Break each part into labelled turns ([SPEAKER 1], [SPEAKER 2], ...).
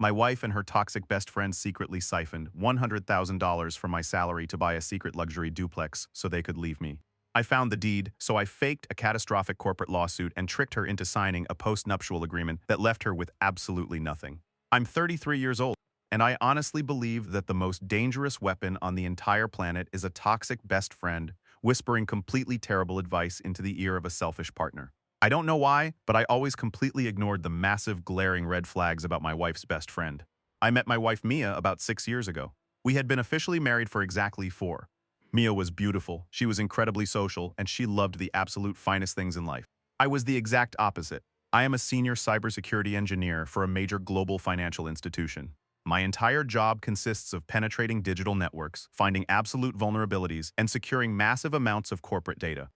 [SPEAKER 1] My wife and her toxic best friend secretly siphoned $100,000 from my salary to buy a secret luxury duplex so they could leave me. I found the deed, so I faked a catastrophic corporate lawsuit and tricked her into signing a post-nuptial agreement that left her with absolutely nothing. I'm 33 years old, and I honestly believe that the most dangerous weapon on the entire planet is a toxic best friend whispering completely terrible advice into the ear of a selfish partner. I don't know why, but I always completely ignored the massive glaring red flags about my wife's best friend. I met my wife Mia about 6 years ago. We had been officially married for exactly 4. Mia was beautiful, she was incredibly social, and she loved the absolute finest things in life. I was the exact opposite. I am a senior cybersecurity engineer for a major global financial institution. My entire job consists of penetrating digital networks, finding absolute vulnerabilities, and securing massive amounts of corporate data.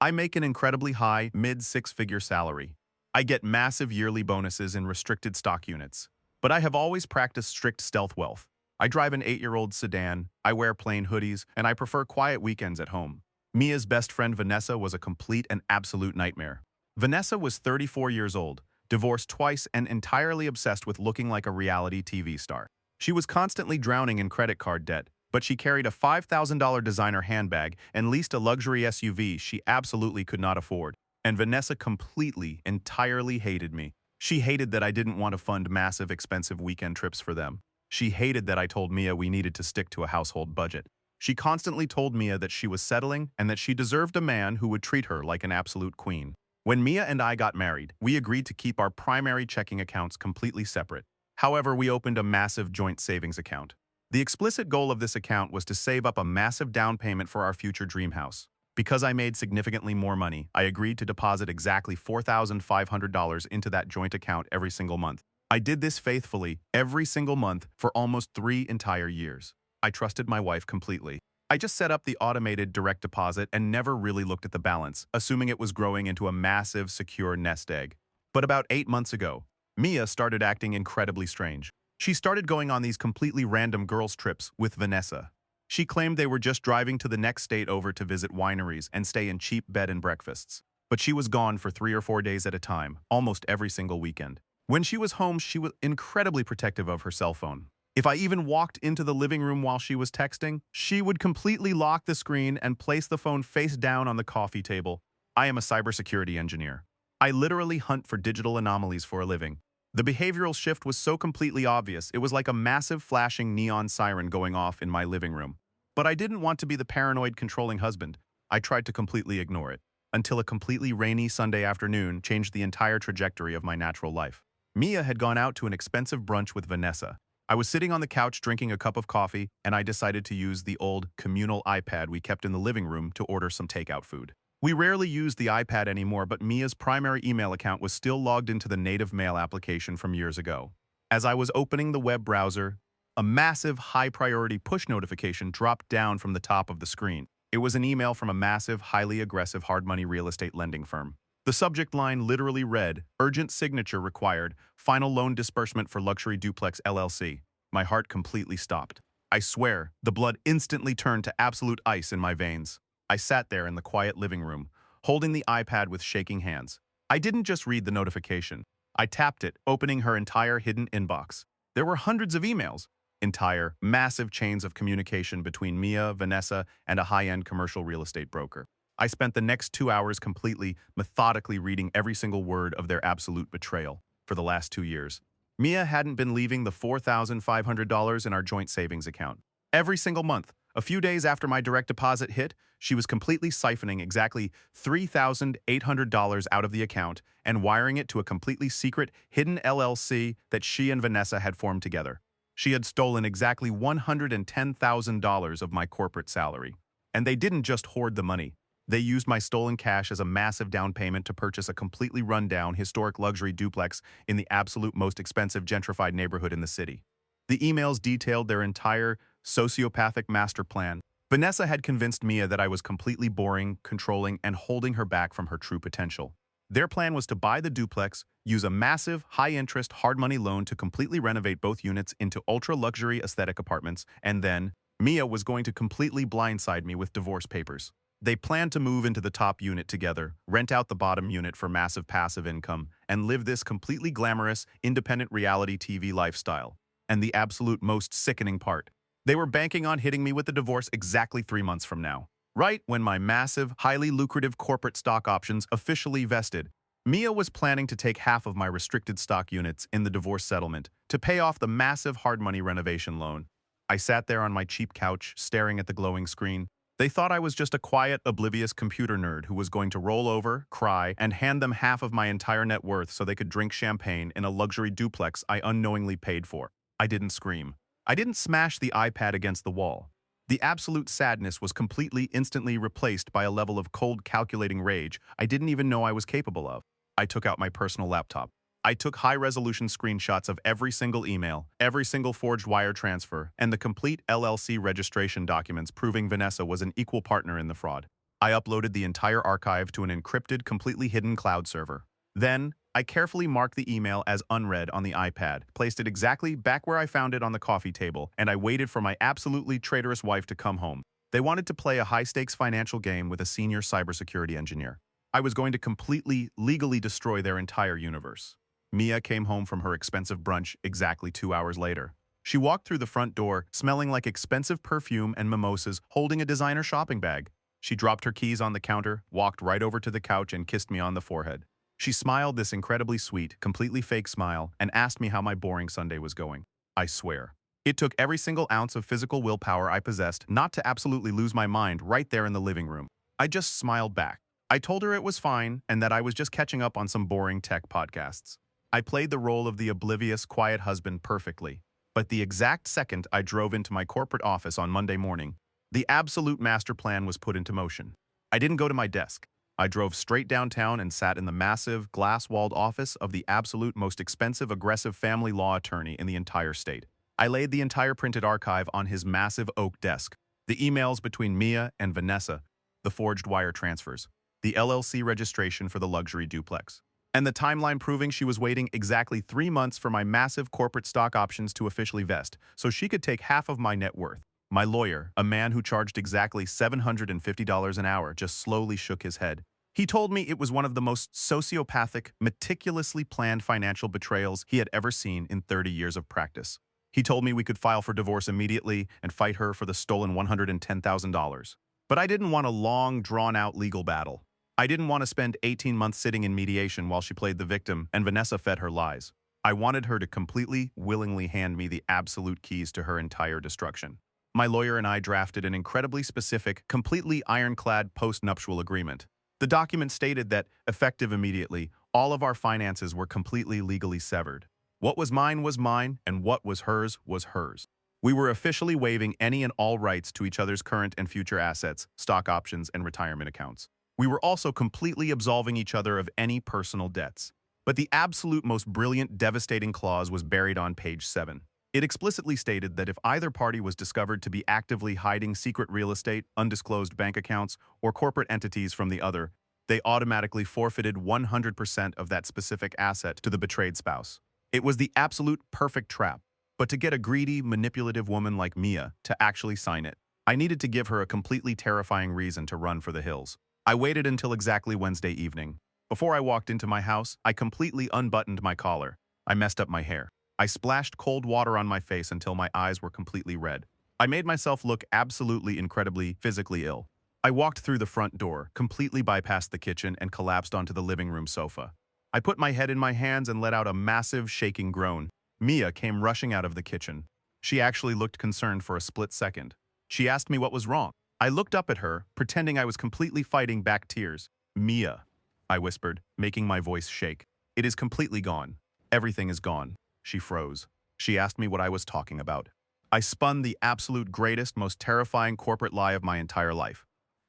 [SPEAKER 1] I make an incredibly high, mid-six-figure salary. I get massive yearly bonuses in restricted stock units. But I have always practiced strict stealth wealth. I drive an 8-year-old sedan, I wear plain hoodies, and I prefer quiet weekends at home. Mia's best friend Vanessa was a complete and absolute nightmare. Vanessa was 34 years old, divorced twice, and entirely obsessed with looking like a reality TV star. She was constantly drowning in credit card debt, but she carried a $5,000 designer handbag and leased a luxury SUV she absolutely could not afford. And Vanessa completely, entirely hated me. She hated that I didn't want to fund massive, expensive weekend trips for them. She hated that I told Mia we needed to stick to a household budget. She constantly told Mia that she was settling and that she deserved a man who would treat her like an absolute queen. When Mia and I got married, we agreed to keep our primary checking accounts completely separate. However, we opened a massive joint savings account. The explicit goal of this account was to save up a massive down payment for our future dream house. Because I made significantly more money, I agreed to deposit exactly $4,500 into that joint account every single month. I did this faithfully every single month for almost 3 entire years. I trusted my wife completely. I just set up the automated direct deposit and never really looked at the balance, assuming it was growing into a massive, secure nest egg. But about 8 months ago, Mia started acting incredibly strange. She started going on these completely random girls' trips with Vanessa. She claimed they were just driving to the next state over to visit wineries and stay in cheap bed and breakfasts. But she was gone for 3 or 4 days at a time, almost every single weekend. When she was home, she was incredibly protective of her cell phone. If I even walked into the living room while she was texting, she would completely lock the screen and place the phone face down on the coffee table. I am a cybersecurity engineer. I literally hunt for digital anomalies for a living. The behavioral shift was so completely obvious, it was like a massive flashing neon siren going off in my living room. But I didn't want to be the paranoid, controlling husband. I tried to completely ignore it, until a completely rainy Sunday afternoon changed the entire trajectory of my natural life. Mia had gone out to an expensive brunch with Vanessa. I was sitting on the couch drinking a cup of coffee, and I decided to use the old communal iPad we kept in the living room to order some takeout food. We rarely used the iPad anymore, but Mia's primary email account was still logged into the native mail application from years ago. As I was opening the web browser, a massive high-priority push notification dropped down from the top of the screen. It was an email from a massive, highly aggressive hard money real estate lending firm. The subject line literally read, "Urgent signature required, final loan disbursement for Luxury Duplex LLC." My heart completely stopped. I swear, the blood instantly turned to absolute ice in my veins. I sat there in the quiet living room, holding the iPad with shaking hands. I didn't just read the notification. I tapped it, opening her entire hidden inbox. There were hundreds of emails, entire, massive chains of communication between Mia, Vanessa, and a high-end commercial real estate broker. I spent the next 2 hours completely, methodically reading every single word of their absolute betrayal for the last 2 years. Mia hadn't been leaving the $4,500 in our joint savings account. Every single month, a few days after my direct deposit hit, she was completely siphoning exactly $3,800 out of the account and wiring it to a completely secret, hidden LLC that she and Vanessa had formed together. She had stolen exactly $110,000 of my corporate salary. And they didn't just hoard the money. They used my stolen cash as a massive down payment to purchase a completely run-down, historic luxury duplex in the absolute most expensive gentrified neighborhood in the city. The emails detailed their entire sociopathic master plan. Vanessa had convinced Mia that I was completely boring, controlling, and holding her back from her true potential. Their plan was to buy the duplex, use a massive, high-interest, hard-money loan to completely renovate both units into ultra-luxury aesthetic apartments, and then Mia was going to completely blindside me with divorce papers. They planned to move into the top unit together, rent out the bottom unit for massive passive income, and live this completely glamorous, independent reality TV lifestyle. And the absolute most sickening part. They were banking on hitting me with the divorce exactly 3 months from now. Right when my massive, highly lucrative corporate stock options officially vested, Mia was planning to take half of my restricted stock units in the divorce settlement to pay off the massive hard money renovation loan. I sat there on my cheap couch, staring at the glowing screen. They thought I was just a quiet, oblivious computer nerd who was going to roll over, cry, and hand them half of my entire net worth so they could drink champagne in a luxury duplex I unknowingly paid for. I didn't scream. I didn't smash the iPad against the wall. The absolute sadness was completely, instantly replaced by a level of cold, calculating rage I didn't even know I was capable of. I took out my personal laptop. I took high-resolution screenshots of every single email, every single forged wire transfer, and the complete LLC registration documents proving Vanessa was an equal partner in the fraud. I uploaded the entire archive to an encrypted, completely hidden cloud server. Then, I carefully marked the email as unread on the iPad, placed it exactly back where I found it on the coffee table, and I waited for my absolutely traitorous wife to come home. They wanted to play a high-stakes financial game with a senior cybersecurity engineer. I was going to completely, legally destroy their entire universe. Mia came home from her expensive brunch exactly 2 hours later. She walked through the front door, smelling like expensive perfume and mimosas, holding a designer shopping bag. She dropped her keys on the counter, walked right over to the couch, and kissed me on the forehead. She smiled this incredibly sweet, completely fake smile and asked me how my boring Sunday was going. I swear. It took every single ounce of physical willpower I possessed not to absolutely lose my mind right there in the living room. I just smiled back. I told her it was fine and that I was just catching up on some boring tech podcasts. I played the role of the oblivious, quiet husband perfectly. But the exact second I drove into my corporate office on Monday morning, the absolute master plan was put into motion. I didn't go to my desk. I drove straight downtown and sat in the massive, glass-walled office of the absolute most expensive, aggressive family law attorney in the entire state. I laid the entire printed archive on his massive oak desk, the emails between Mia and Vanessa, the forged wire transfers, the LLC registration for the luxury duplex, and the timeline proving she was waiting exactly 3 months for my massive corporate stock options to officially vest so she could take half of my net worth. My lawyer, a man who charged exactly $750 an hour, just slowly shook his head. He told me it was one of the most sociopathic, meticulously planned financial betrayals he had ever seen in 30 years of practice. He told me we could file for divorce immediately and fight her for the stolen $110,000. But I didn't want a long, drawn-out legal battle. I didn't want to spend 18 months sitting in mediation while she played the victim and Vanessa fed her lies. I wanted her to completely, willingly hand me the absolute keys to her entire destruction. My lawyer and I drafted an incredibly specific, completely ironclad post-nuptial agreement. The document stated that, effective immediately, all of our finances were completely legally severed. What was mine, and what was hers was hers. We were officially waiving any and all rights to each other's current and future assets, stock options, and retirement accounts. We were also completely absolving each other of any personal debts. But the absolute most brilliant, devastating clause was buried on page 7. It explicitly stated that if either party was discovered to be actively hiding secret real estate, undisclosed bank accounts, or corporate entities from the other, they automatically forfeited 100% of that specific asset to the betrayed spouse. It was the absolute perfect trap. But to get a greedy, manipulative woman like Mia to actually sign it, I needed to give her a completely terrifying reason to run for the hills. I waited until exactly Wednesday evening. Before I walked into my house, I completely unbuttoned my collar. I messed up my hair. I splashed cold water on my face until my eyes were completely red. I made myself look absolutely incredibly physically ill. I walked through the front door, completely bypassed the kitchen, and collapsed onto the living room sofa. I put my head in my hands and let out a massive, shaking groan. Mia came rushing out of the kitchen. She actually looked concerned for a split second. She asked me what was wrong. I looked up at her, pretending I was completely fighting back tears. "Mia," I whispered, making my voice shake. "It is completely gone. Everything is gone." She froze. She asked me what I was talking about. I spun the absolute greatest, most terrifying corporate lie of my entire life.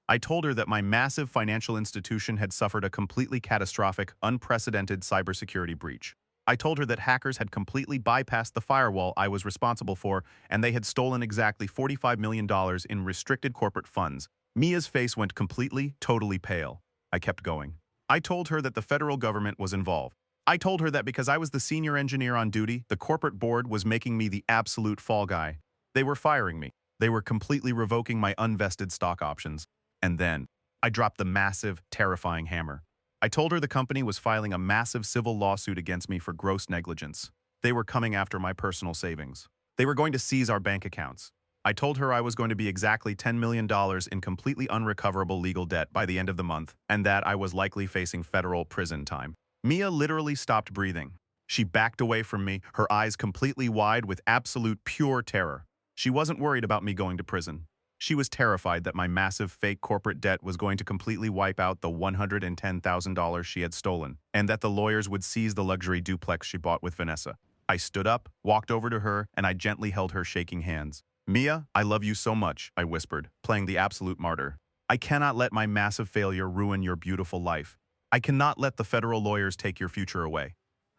[SPEAKER 1] I told her that my massive financial institution had suffered a completely catastrophic, unprecedented cybersecurity breach. I told her that hackers had completely bypassed the firewall I was responsible for, and they had stolen exactly $45 million in restricted corporate funds. Mia's face went completely, totally pale. I kept going. I told her that the federal government was involved. I told her that because I was the senior engineer on duty, the corporate board was making me the absolute fall guy. They were firing me. They were completely revoking my unvested stock options. And then, I dropped the massive, terrifying hammer. I told her the company was filing a massive civil lawsuit against me for gross negligence. They were coming after my personal savings. They were going to seize our bank accounts. I told her I was going to be exactly $10 million in completely unrecoverable legal debt by the end of the month, and that I was likely facing federal prison time. Mia literally stopped breathing. She backed away from me, her eyes completely wide with absolute pure terror. She wasn't worried about me going to prison. She was terrified that my massive fake corporate debt was going to completely wipe out the $110,000 she had stolen, and that the lawyers would seize the luxury duplex she bought with Vanessa. I stood up, walked over to her, and I gently held her, shaking hands. "Mia, I love you so much," I whispered, playing the absolute martyr. "I cannot let my massive failure ruin your beautiful life. I cannot let the federal lawyers take your future away."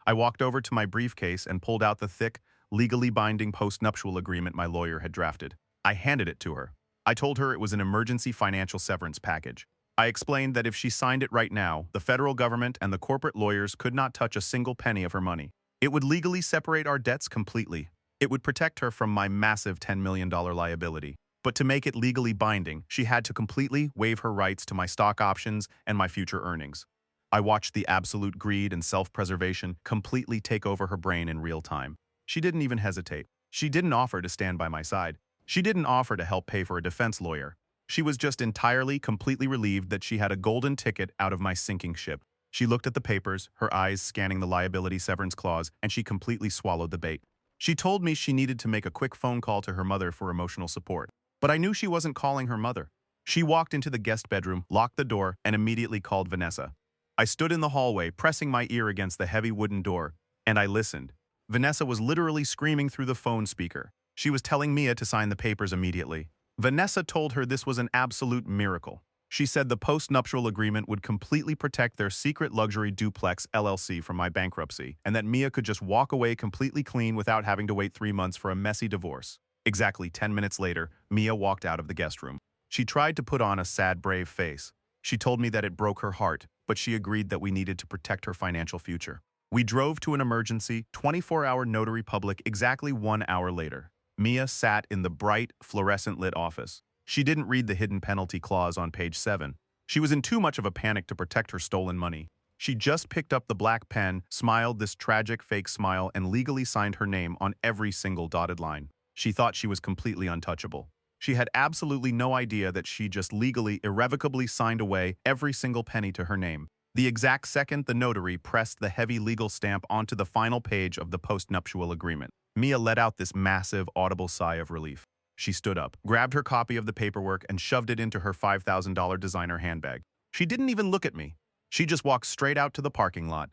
[SPEAKER 1] I walked over to my briefcase and pulled out the thick, legally binding post-nuptial agreement my lawyer had drafted. I handed it to her. I told her it was an emergency financial severance package. I explained that if she signed it right now, the federal government and the corporate lawyers could not touch a single penny of her money. It would legally separate our debts completely. It would protect her from my massive $10 million liability. But to make it legally binding, she had to completely waive her rights to my stock options and my future earnings. I watched the absolute greed and self-preservation completely take over her brain in real time. She didn't even hesitate. She didn't offer to stand by my side. She didn't offer to help pay for a defense lawyer. She was just entirely, completely relieved that she had a golden ticket out of my sinking ship. She looked at the papers, her eyes scanning the liability severance clause, and she completely swallowed the bait. She told me she needed to make a quick phone call to her mother for emotional support. But I knew she wasn't calling her mother. She walked into the guest bedroom, locked the door, and immediately called Vanessa. I stood in the hallway, pressing my ear against the heavy wooden door, and I listened. Vanessa was literally screaming through the phone speaker. She was telling Mia to sign the papers immediately. Vanessa told her this was an absolute miracle. She said the post-nuptial agreement would completely protect their secret luxury duplex LLC from my bankruptcy, and that Mia could just walk away completely clean without having to wait 3 months for a messy divorce. Exactly 10 minutes later, Mia walked out of the guest room. She tried to put on a sad, brave face. She told me that it broke her heart, but she agreed that we needed to protect her financial future. We drove to an emergency, 24-hour notary public exactly 1 hour later. Mia sat in the bright, fluorescent-lit office. She didn't read the hidden penalty clause on page 7. She was in too much of a panic to protect her stolen money. She just picked up the black pen, smiled this tragic fake smile, and legally signed her name on every single dotted line. She thought she was completely untouchable. She had absolutely no idea that she just legally, irrevocably signed away every single penny to her name. The exact second the notary pressed the heavy legal stamp onto the final page of the post-nuptial agreement, Mia let out this massive, audible sigh of relief. She stood up, grabbed her copy of the paperwork, and shoved it into her $5,000 designer handbag. She didn't even look at me. She just walked straight out to the parking lot.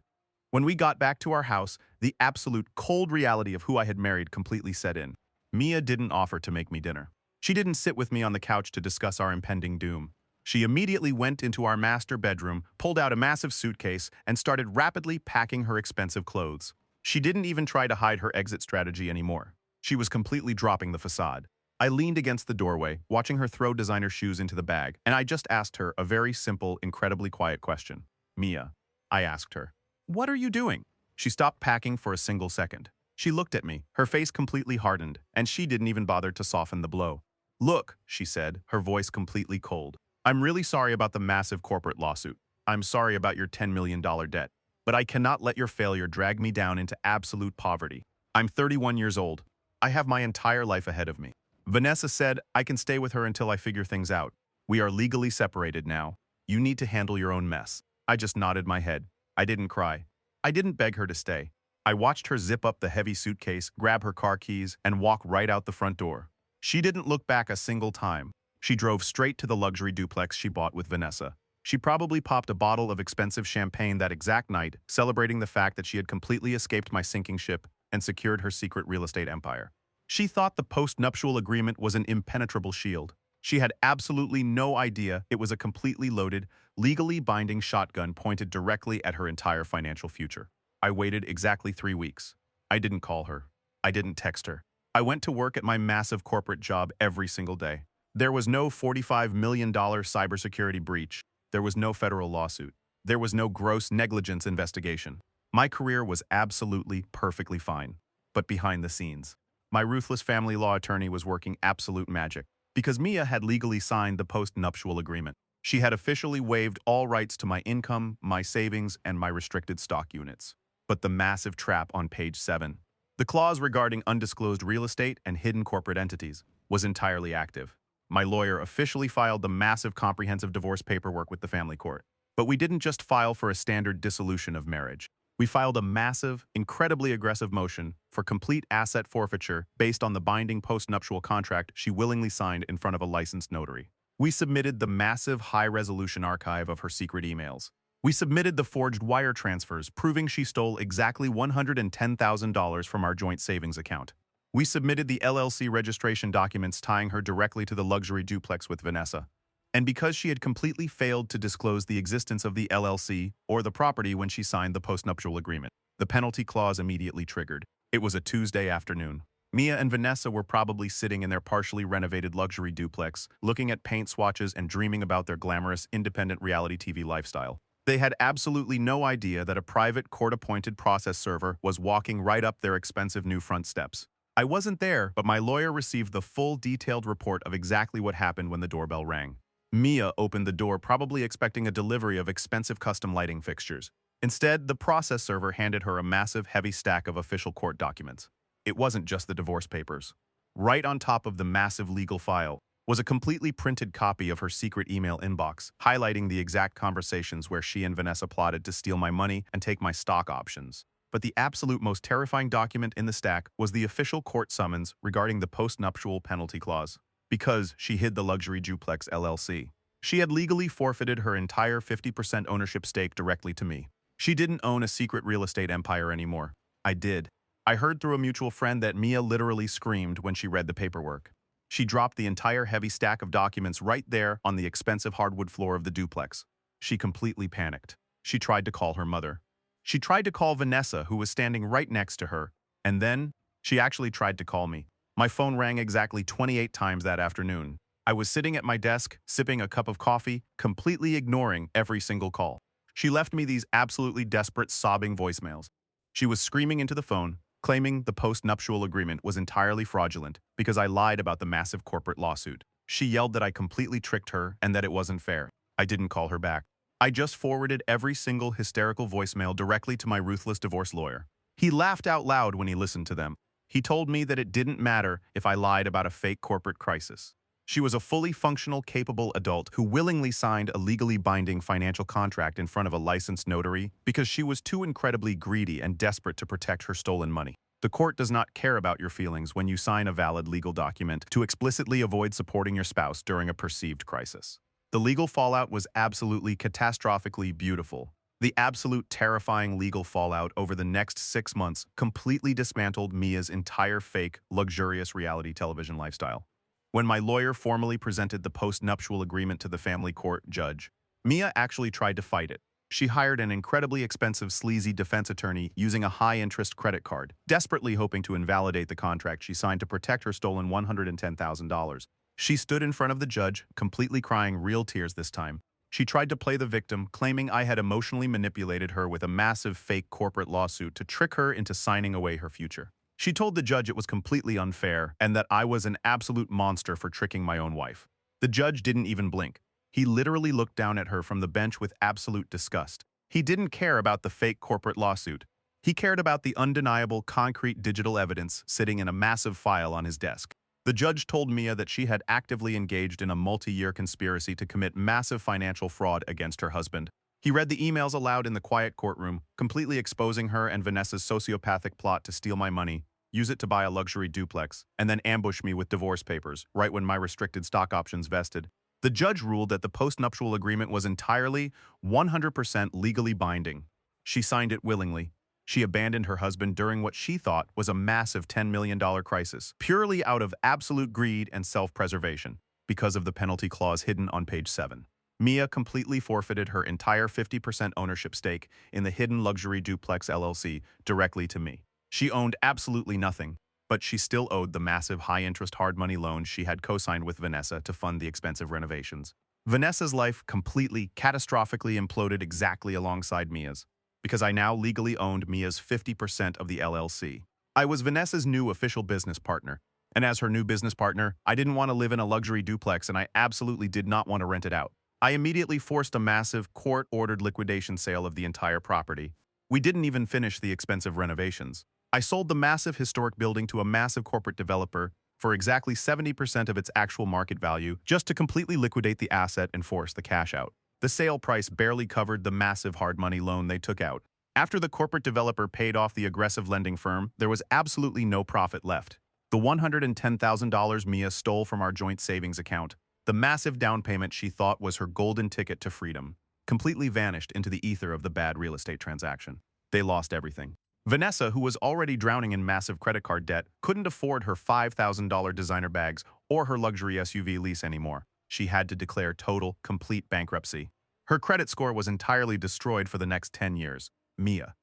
[SPEAKER 1] When we got back to our house, the absolute cold reality of who I had married completely set in. Mia didn't offer to make me dinner. She didn't sit with me on the couch to discuss our impending doom. She immediately went into our master bedroom, pulled out a massive suitcase, and started rapidly packing her expensive clothes. She didn't even try to hide her exit strategy anymore. She was completely dropping the facade. I leaned against the doorway, watching her throw designer shoes into the bag, and I just asked her a very simple, incredibly quiet question. "Mia," I asked her, "what are you doing?" She stopped packing for a single second. She looked at me, her face completely hardened, and she didn't even bother to soften the blow. "Look," she said, her voice completely cold. "I'm really sorry about the massive corporate lawsuit. I'm sorry about your $10 million debt. But I cannot let your failure drag me down into absolute poverty. I'm 31 years old. I have my entire life ahead of me. Vanessa said I can stay with her until I figure things out. We are legally separated now. You need to handle your own mess." I just nodded my head. I didn't cry. I didn't beg her to stay. I watched her zip up the heavy suitcase, grab her car keys, and walk right out the front door. She didn't look back a single time. She drove straight to the luxury duplex she bought with Vanessa. She probably popped a bottle of expensive champagne that exact night, celebrating the fact that she had completely escaped my sinking ship and secured her secret real estate empire. She thought the post-nuptial agreement was an impenetrable shield. She had absolutely no idea it was a completely loaded, legally binding shotgun pointed directly at her entire financial future. I waited exactly 3 weeks. I didn't call her. I didn't text her. I went to work at my massive corporate job every single day. There was no $45 million cybersecurity breach. There was no federal lawsuit. There was no gross negligence investigation. My career was absolutely, perfectly fine. But behind the scenes, my ruthless family law attorney was working absolute magic because Mia had legally signed the post-nuptial agreement. She had officially waived all rights to my income, my savings, and my restricted stock units. But the massive trap on page 7, the clause regarding undisclosed real estate and hidden corporate entities, was entirely active. My lawyer officially filed the massive comprehensive divorce paperwork with the family court. But we didn't just file for a standard dissolution of marriage. We filed a massive, incredibly aggressive motion for complete asset forfeiture based on the binding post-nuptial contract she willingly signed in front of a licensed notary. We submitted the massive high-resolution archive of her secret emails. We submitted the forged wire transfers proving she stole exactly $110,000 from our joint savings account. We submitted the LLC registration documents tying her directly to the luxury duplex with Vanessa. And because she had completely failed to disclose the existence of the LLC or the property when she signed the post-nuptial agreement, the penalty clause immediately triggered. It was a Tuesday afternoon. Mia and Vanessa were probably sitting in their partially renovated luxury duplex, looking at paint swatches and dreaming about their glamorous, independent reality TV lifestyle. They had absolutely no idea that a private court-appointed process server was walking right up their expensive new front steps. I wasn't there, but my lawyer received the full detailed report of exactly what happened when the doorbell rang. Mia opened the door probably expecting a delivery of expensive custom lighting fixtures. Instead, the process server handed her a massive, heavy stack of official court documents. It wasn't just the divorce papers. Right on top of the massive legal file was a completely printed copy of her secret email inbox, highlighting the exact conversations where she and Vanessa plotted to steal my money and take my stock options. But the absolute most terrifying document in the stack was the official court summons regarding the post-nuptial penalty clause. Because she hid the luxury duplex LLC. She had legally forfeited her entire 50% ownership stake directly to me. She didn't own a secret real estate empire anymore. I did. I heard through a mutual friend that Mia literally screamed when she read the paperwork. She dropped the entire heavy stack of documents right there on the expensive hardwood floor of the duplex. She completely panicked. She tried to call her mother. She tried to call Vanessa, who was standing right next to her. And then, she actually tried to call me. My phone rang exactly 28 times that afternoon. I was sitting at my desk, sipping a cup of coffee, completely ignoring every single call. She left me these absolutely desperate, sobbing voicemails. She was screaming into the phone, claiming the post-nuptial agreement was entirely fraudulent because I lied about the massive corporate lawsuit. She yelled that I completely tricked her and that it wasn't fair. I didn't call her back. I just forwarded every single hysterical voicemail directly to my ruthless divorce lawyer. He laughed out loud when he listened to them. He told me that it didn't matter if I lied about a fake corporate crisis. She was a fully functional, capable adult who willingly signed a legally binding financial contract in front of a licensed notary because she was too incredibly greedy and desperate to protect her stolen money. The court does not care about your feelings when you sign a valid legal document to explicitly avoid supporting your spouse during a perceived crisis. The legal fallout was absolutely catastrophically beautiful. The absolute terrifying legal fallout over the next 6 months completely dismantled Mia's entire fake, luxurious reality television lifestyle. When my lawyer formally presented the post-nuptial agreement to the family court judge, Mia actually tried to fight it. She hired an incredibly expensive sleazy defense attorney using a high-interest credit card, desperately hoping to invalidate the contract she signed to protect her stolen $110,000. She stood in front of the judge, completely crying real tears this time. She tried to play the victim, claiming I had emotionally manipulated her with a massive fake corporate lawsuit to trick her into signing away her future. She told the judge it was completely unfair and that I was an absolute monster for tricking my own wife. The judge didn't even blink. He literally looked down at her from the bench with absolute disgust. He didn't care about the fake corporate lawsuit. He cared about the undeniable, concrete digital evidence sitting in a massive file on his desk. The judge told Mia that she had actively engaged in a multi-year conspiracy to commit massive financial fraud against her husband. He read the emails aloud in the quiet courtroom, completely exposing her and Vanessa's sociopathic plot to steal my money, use it to buy a luxury duplex, and then ambush me with divorce papers, right when my restricted stock options vested. The judge ruled that the post-nuptial agreement was entirely, 100% legally binding. She signed it willingly. She abandoned her husband during what she thought was a massive $10 million crisis, purely out of absolute greed and self-preservation, because of the penalty clause hidden on page 7. Mia completely forfeited her entire 50% ownership stake in the hidden luxury duplex LLC directly to me. She owned absolutely nothing, but she still owed the massive high-interest hard money loan she had co-signed with Vanessa to fund the expensive renovations. Vanessa's life completely, catastrophically imploded exactly alongside Mia's, because I now legally owned Mia's 50% of the LLC. I was Vanessa's new official business partner, and as her new business partner, I didn't want to live in a luxury duplex and I absolutely did not want to rent it out. I immediately forced a massive, court-ordered liquidation sale of the entire property. We didn't even finish the expensive renovations. I sold the massive historic building to a massive corporate developer for exactly 70% of its actual market value just to completely liquidate the asset and force the cash out. The sale price barely covered the massive hard money loan they took out. After the corporate developer paid off the aggressive lending firm, there was absolutely no profit left. The $110,000 Mia stole from our joint savings account, the massive down payment she thought was her golden ticket to freedom, completely vanished into the ether of the bad real estate transaction. They lost everything. Vanessa, who was already drowning in massive credit card debt, couldn't afford her $5,000 designer bags or her luxury SUV lease anymore. She had to declare total, complete bankruptcy. Her credit score was entirely destroyed for the next 10 years. Mia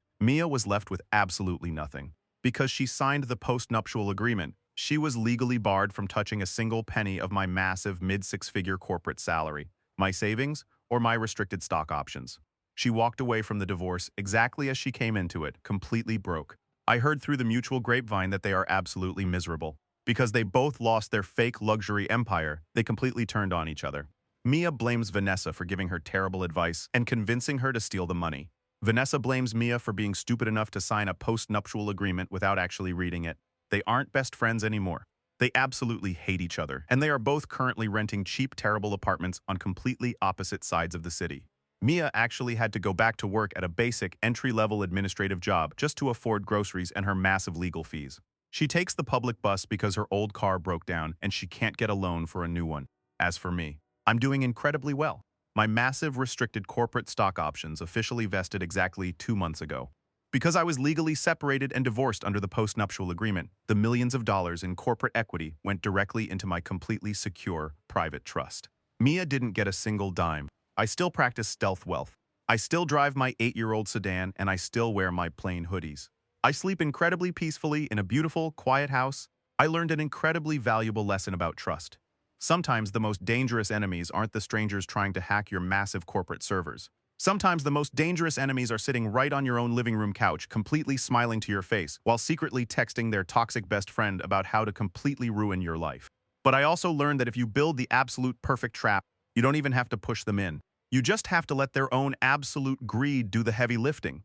[SPEAKER 1] was left with absolutely nothing. Because she signed the post-nuptial agreement, she was legally barred from touching a single penny of my massive mid-six-figure corporate salary, my savings, or my restricted stock options. She walked away from the divorce exactly as she came into it, completely broke. I heard through the mutual grapevine that they are absolutely miserable. Because they both lost their fake luxury empire, they completely turned on each other. Mia blames Vanessa for giving her terrible advice and convincing her to steal the money. Vanessa blames Mia for being stupid enough to sign a post-nuptial agreement without actually reading it. They aren't best friends anymore. They absolutely hate each other, and they are both currently renting cheap, terrible apartments on completely opposite sides of the city. Mia actually had to go back to work at a basic, entry-level administrative job just to afford groceries and her massive legal fees. She takes the public bus because her old car broke down and she can't get a loan for a new one. As for me, I'm doing incredibly well. My massive restricted corporate stock options officially vested exactly 2 months ago. Because I was legally separated and divorced under the post-nuptial agreement, the millions of dollars in corporate equity went directly into my completely secure private trust. Mia didn't get a single dime. I still practice stealth wealth. I still drive my 8-year-old sedan and I still wear my plain hoodies. I sleep incredibly peacefully in a beautiful, quiet house. I learned an incredibly valuable lesson about trust. Sometimes the most dangerous enemies aren't the strangers trying to hack your massive corporate servers. Sometimes the most dangerous enemies are sitting right on your own living room couch, completely smiling to your face, while secretly texting their toxic best friend about how to completely ruin your life. But I also learned that if you build the absolute perfect trap, you don't even have to push them in. You just have to let their own absolute greed do the heavy lifting.